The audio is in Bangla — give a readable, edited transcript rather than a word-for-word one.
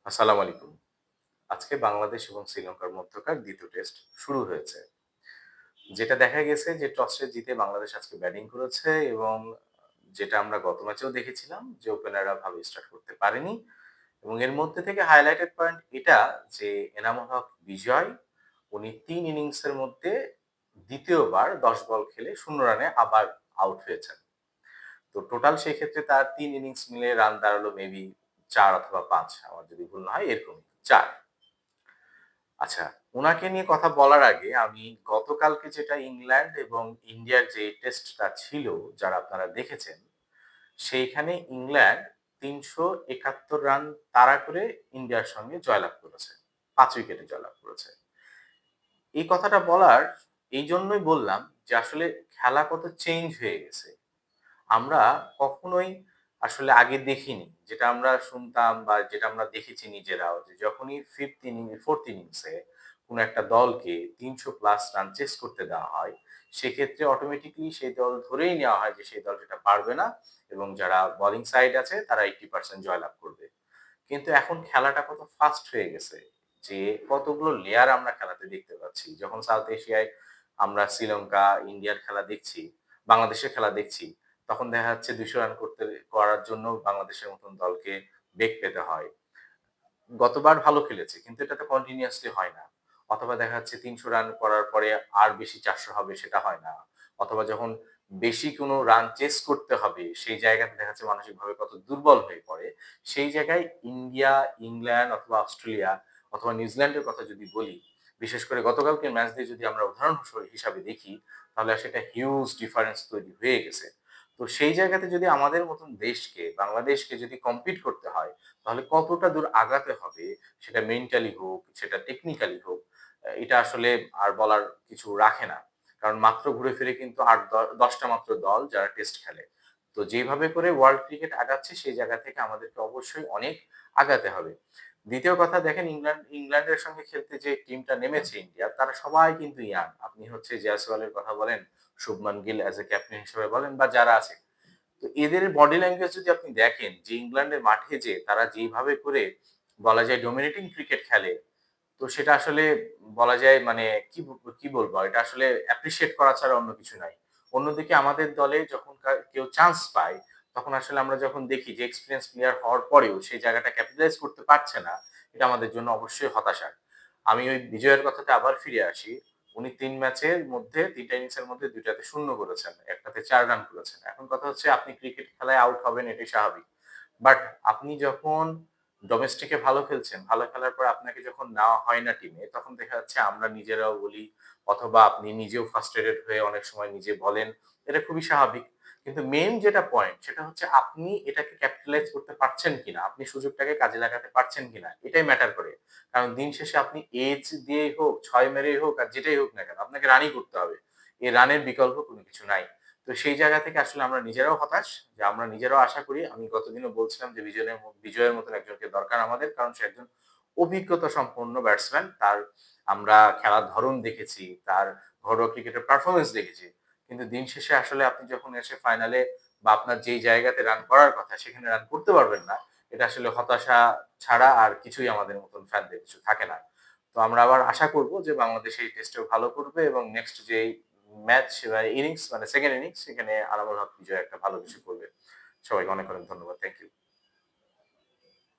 আসসালামু আলাইকুম। আজকে বাংলাদেশ এবং শ্রীলঙ্কার মধ্যকার ২য় টেস্ট শুরু হয়েছে। যেটা দেখা গেছে যে টসে জিতে বাংলাদেশ আজকে ব্যাটিং করেছে এবং যেটা আমরা গত ম্যাচেও দেখেছিলাম যে ওপেনাররা ভালো স্টার্ট করতে পারেনি এবং এর মধ্যে থেকে হাইলাইটেড পয়েন্ট এটা যে এনামুল হক বিজয় উনি ৩ ইনিংসের মধ্যে ২য় বার ১০ বল খেলে ০ রানে আবার আউট হয়েছেন। তো টোটাল সেক্ষেত্রে তার ৩ ইনিংস মিলে রান দাঁড়ালো মেবি ৪ অথবা ৫ আমার যদি ভুল না হয় এরকমই ৪। আচ্ছা, উনাকে নিয়ে কথা বলার আগে আমি গতকালকে যেটা ইংল্যান্ড এবং ইন্ডিয়ার যে টেস্টটা ছিল, যারা আপনারা দেখেছেন, সেইখানে ইংল্যান্ড ৩৭১ রান তাড়া করে ইন্ডিয়ার সঙ্গে জয়লাভ করেছে। ৫ উইকেটে জয়লাভ করেছে। এই কথাটা বলার এইজন্যই বললাম যে আসলে খেলা কত চেঞ্জ হয়ে গেছে। আমরা কখনোই আসলে আগে দেখিনি। যেটা আমরা শুনতাম বা যেটা আমরা দেখেছি নিজেরাও যে যখনই 4th ইনিংসে কোন একটা দলকে ৩০০ প্লাস রান চেস করতে দেওয়া হয়, সেক্ষেত্রে অটোমেটিক্যালি সেই দল ধরেই নেওয়া হয় যে সেই দল সেটা পারবে না এবং যারা বোলিং সাইড আছে তারা 80% জয়লাভ করবে। কিন্তু এখন খেলাটা কত ফাস্ট হয়ে গেছে যে কতগুলো লেয়ার আমরা খেলাতে দেখতে পাচ্ছি। যখন সাউথ এশিয়ায় আমরা শ্রীলঙ্কা, ইন্ডিয়ার খেলা দেখছি, বাংলাদেশের খেলা দেখছি, তখন দেখা যাচ্ছে ২০০ রান করার জন্য বাংলাদেশের মতন দলকে বেগ পেতে হয়। গতবার ভালো খেলেছে কিন্তু এটা তো কন্টিনিউয়াসলি হয় না। অথবা দেখা যাচ্ছে ৩০০ রান করার পরে আর বেশি ৪০০ হবে সেটা হয় না। অথবা যখন বেশি কোনো রান চেস করতে হবে সেই জায়গাতে দেখা যাচ্ছে মানসিকভাবে কত দুর্বল হয়ে পড়ে। সেই জায়গায় ইন্ডিয়া, ইংল্যান্ড অথবা অস্ট্রেলিয়া অথবা নিউজিল্যান্ডের কথা যদি বলি, বিশেষ করে গতকালকের ম্যাচ দিয়ে যদি আমরা উদাহরণ হিসাবে দেখি, তাহলে সেটা হিউজ ডিফারেন্স তৈরি হয়ে গেছে। তো সেই জায়গাতে যদি আমাদের মতন দেশকে, বাংলাদেশকে যদি কম্পিট করতে হয় তাহলে কতটা দূর আগাতে হবে সেটা মেন্টালি হোক, সেটা টেকনিক্যালি হোক, এটা আসলে আর বলার কিছু রাখে না। কারণ মাত্র ঘুরে ফিরে কিন্তু ৮ ১০ টা মাত্র দল যারা টেস্ট খেলে। তো যেভাবে করে ওয়ার্ল্ড ক্রিকেট আগাচ্ছে সেই জায়গা থেকে আমাদেরকে অবশ্যই অনেক আগাতে হবে। ২য় কথা দেখেন ইংল্যান্ডের সঙ্গে খেলতে যে টিমটা নেমেছে ইন্ডিয়া তারা সবাই কিন্তু ইয়াং। আপনি হচ্ছে জয়সওয়ালের কথা বলেন, Shubman Gill as a captain হিসেবে বলেন বা যারা আছে তো এদের বডি ল্যাঙ্গুয়েজ যদি আপনি দেখেন যে ইংল্যান্ডের মাঠে যে তারা যেইভাবে করে বলা যায় ডমিনেটিং ক্রিকেট খেলে, তো সেটা আসলে বলা যায় মানে কি বলবো? এটা আসলে অ্যাপ্রিশিয়েট করা ছাড়া অন্য কিছু নাই। অন্যদিকে আমাদের দলে যখন কেউ চান্স পায়, তখন আসলে আমরা যখন দেখি যে এক্সপেরিয়েন্স প্লেয়ার হওয়ার পরেও সেই জায়গাটা ক্যাপিটালাইজ করতে পারছে না, এটা আমাদের জন্য অবশ্যই হতাশার। আমি ওই বিজয়ের কথাতে আবার ফিরে আসি। উনি ৩ ম্যাচের মধ্যে ৩ টা ইনিংসের মধ্যে ২ টাতে ০ করেছেন। ১ টাতে ৪ রান করেছেন। এখন কথা হচ্ছে আপনি ক্রিকেট খেলায় আউট হবেন এটাই স্বাভাবিক। বাট আপনি যখন ডোমেস্টিক এ ভালো খেলছেন, ভালো খেলার পর আপনাকে যখন নেওয়া হয় না টিমে, তখন দেখা যাচ্ছে আমরা নিজেরাও বলি অথবা আপনি নিজেও ফ্রাস্ট্রেটেড হয়ে অনেক সময় নিজে বলেন। এটা খুবই স্বাভাবিক। কিন্তু মেইন যেটা পয়েন্ট সেটা হচ্ছে আপনি এটাকে ক্যাপিটালাইজ করতে পারছেন কিনা? আপনি সুযোগটাকে কাজে লাগাতে পারছেন কিনা? এটাই ম্যাটার করে। কারণ দিন শেষে আপনি এজ দিয়েই হোক, ৬ মেরেই হোক আর যেটাই হোক না কেন, আপনাকে রানই করতে হবে। এই রানের বিকল্প কোনো কিছু নাই। তো সেই জায়গা থেকে আসলে আমরা নিজেরাও হতাশ যে আমরা নিজেরাও আশা করি আমি গতদিনও বলছিলাম যে বিজয়ের মতন একজনকে দরকার আমাদের। কারণ সে একজন অভিজ্ঞতা সম্পন্ন ব্যাটসম্যান। তার আমরা খেলার ধরন দেখেছি, তার ঘরোয়া ক্রিকেটের পারফরম্যান্স দেখেছি। কিন্তু দিন শেষে আসলে আপনি যখন এসে ফাইনালে বা আপনার যেই জায়গাতে রান করার কথা সেখানে রান করতে পারবেন না। এটা আসলে হতাশা ছাড়া আর কিছুই আমাদের মতন ফ্যানদের কিছু থাকে না। তো আমরা আবার আশা করব যে বাংলাদেশ এই টেস্টেও ভালো করবে এবং নেক্সট যেই ম্যাচ বা ইনিংস মানে 2nd ইনিংস সেখানে আনামুল হক বিজয় একটা ভালো কিছু করবে। সবাইকে অনেক, অনেক ধন্যবাদ। Thank you.